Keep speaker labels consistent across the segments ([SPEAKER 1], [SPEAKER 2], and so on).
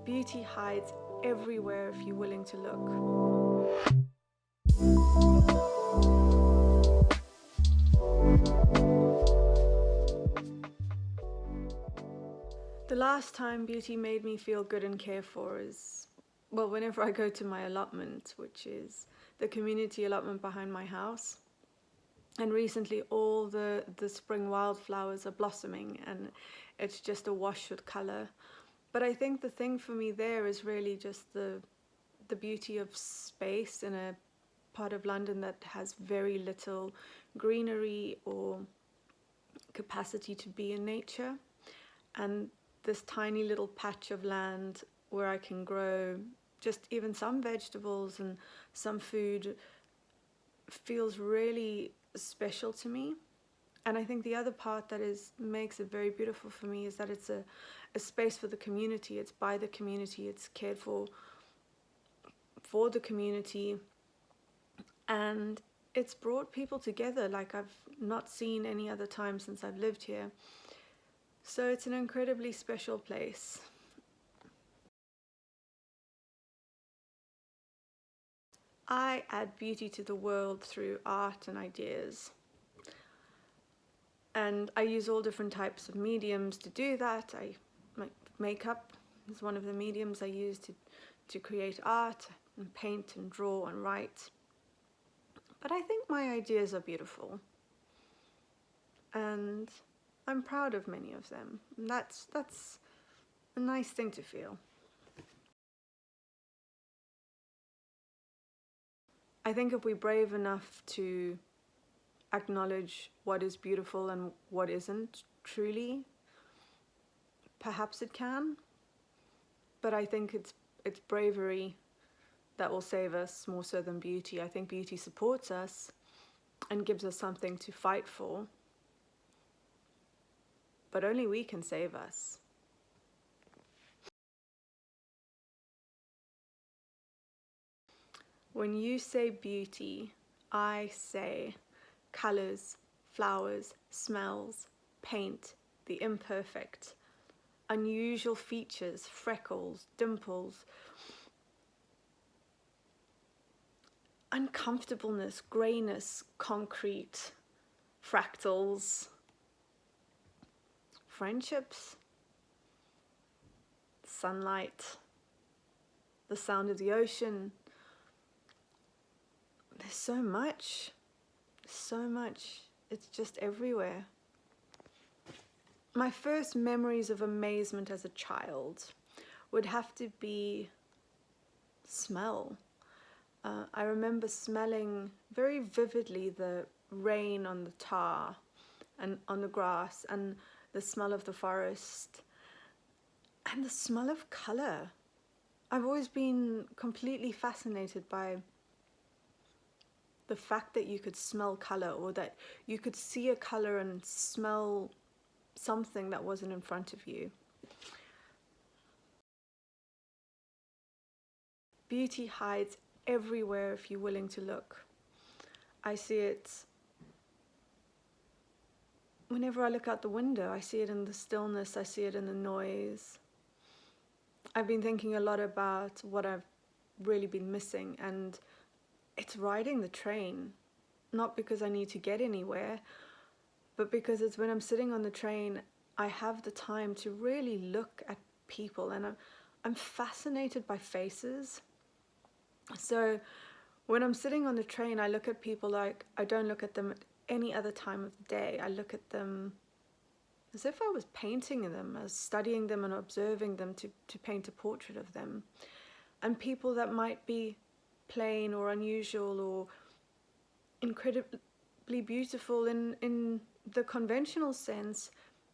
[SPEAKER 1] Beauty hides everywhere if you're willing to look. The last time beauty made me feel good and cared for is, well, whenever I go to my allotment, which is the community allotment behind my house. And recently all the spring wildflowers are blossoming and it's just awash with colour. But I think the thing for me there is really just the beauty of space in a part of London that has very little greenery or capacity to be in nature. And this tiny little patch of land where I can grow just even some vegetables and some food feels really special to me. And I think the other part that makes it very beautiful for me is that it's a space for the community. It's by the community, it's cared for the community, and it's brought people together like I've not seen any other time since I've lived here. So it's an incredibly special place. I add beauty to the world through art and ideas. And I use all different types of mediums to do that. Makeup is one of the mediums I use to create art and paint and draw and write. But I think my ideas are beautiful. And I'm proud of many of them. And that's a nice thing to feel. I think if we're brave enough to acknowledge what is beautiful and what isn't truly, perhaps it can. But I think it's bravery that will save us more so than beauty. I think beauty supports us and gives us something to fight for. But only we can save us. When you say beauty, I say colors, flowers, smells, paint, the imperfect, unusual features, freckles, dimples, uncomfortableness, grayness, concrete, fractals, friendships, sunlight, the sound of the ocean. There's so much, it's just everywhere. My first memories of amazement as a child would have to be smell. I remember smelling very vividly the rain on the tar and on the grass, and the smell of the forest, and the smell of colour. I've always been completely fascinated by the fact that you could smell colour, or that you could see a colour and smell something that wasn't in front of you. Beauty hides everywhere if you're willing to look. I see it whenever I look out the window. I see it in the stillness, I see it in the noise. I've been thinking a lot about what I've really been missing, and it's riding the train. Not because I need to get anywhere, but because it's when I'm sitting on the train, I have the time to really look at people, and I'm fascinated by faces. So when I'm sitting on the train, I look at people like I don't look at them at any other time of the day. I look at them as if I was painting them, as studying them and observing them to paint a portrait of them. And people that might be plain or unusual or incredibly beautiful in the conventional sense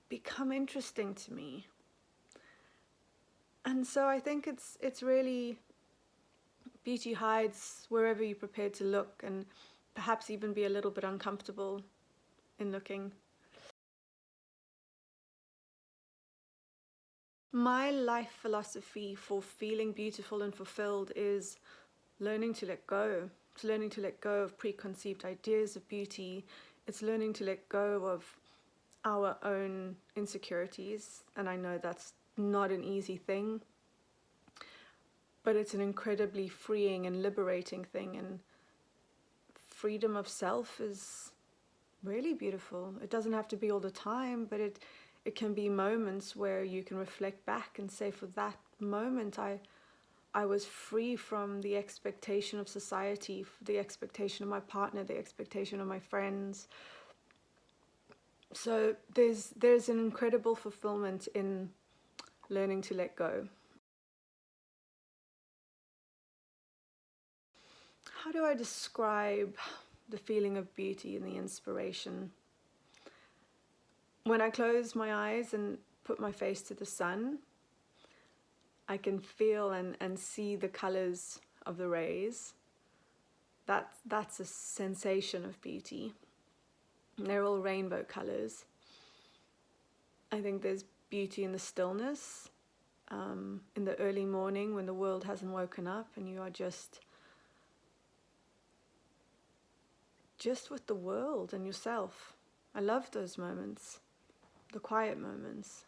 [SPEAKER 1] become interesting to me. And so I think it's really, beauty hides wherever you're prepared to look, and perhaps even be a little bit uncomfortable in looking. My life philosophy for feeling beautiful and fulfilled is learning to let go. It's learning to let go of preconceived ideas of beauty. It's learning to let go of our own insecurities. And I know that's not an easy thing. but it's an incredibly freeing and liberating thing, and freedom of self is really beautiful. It doesn't have to be all the time, but it can be moments where you can reflect back and say, for that moment I was free from the expectation of society, the expectation of my partner, the expectation of my friends. So there's an incredible fulfillment in learning to let go. How do I describe the feeling of beauty and the inspiration? When I close my eyes and put my face to the sun, I can feel and see the colors of the rays. That's a sensation of beauty. They're all rainbow colors. I think there's beauty in the stillness, in the early morning when the world hasn't woken up and you are just with the world and yourself. I love those moments, the quiet moments.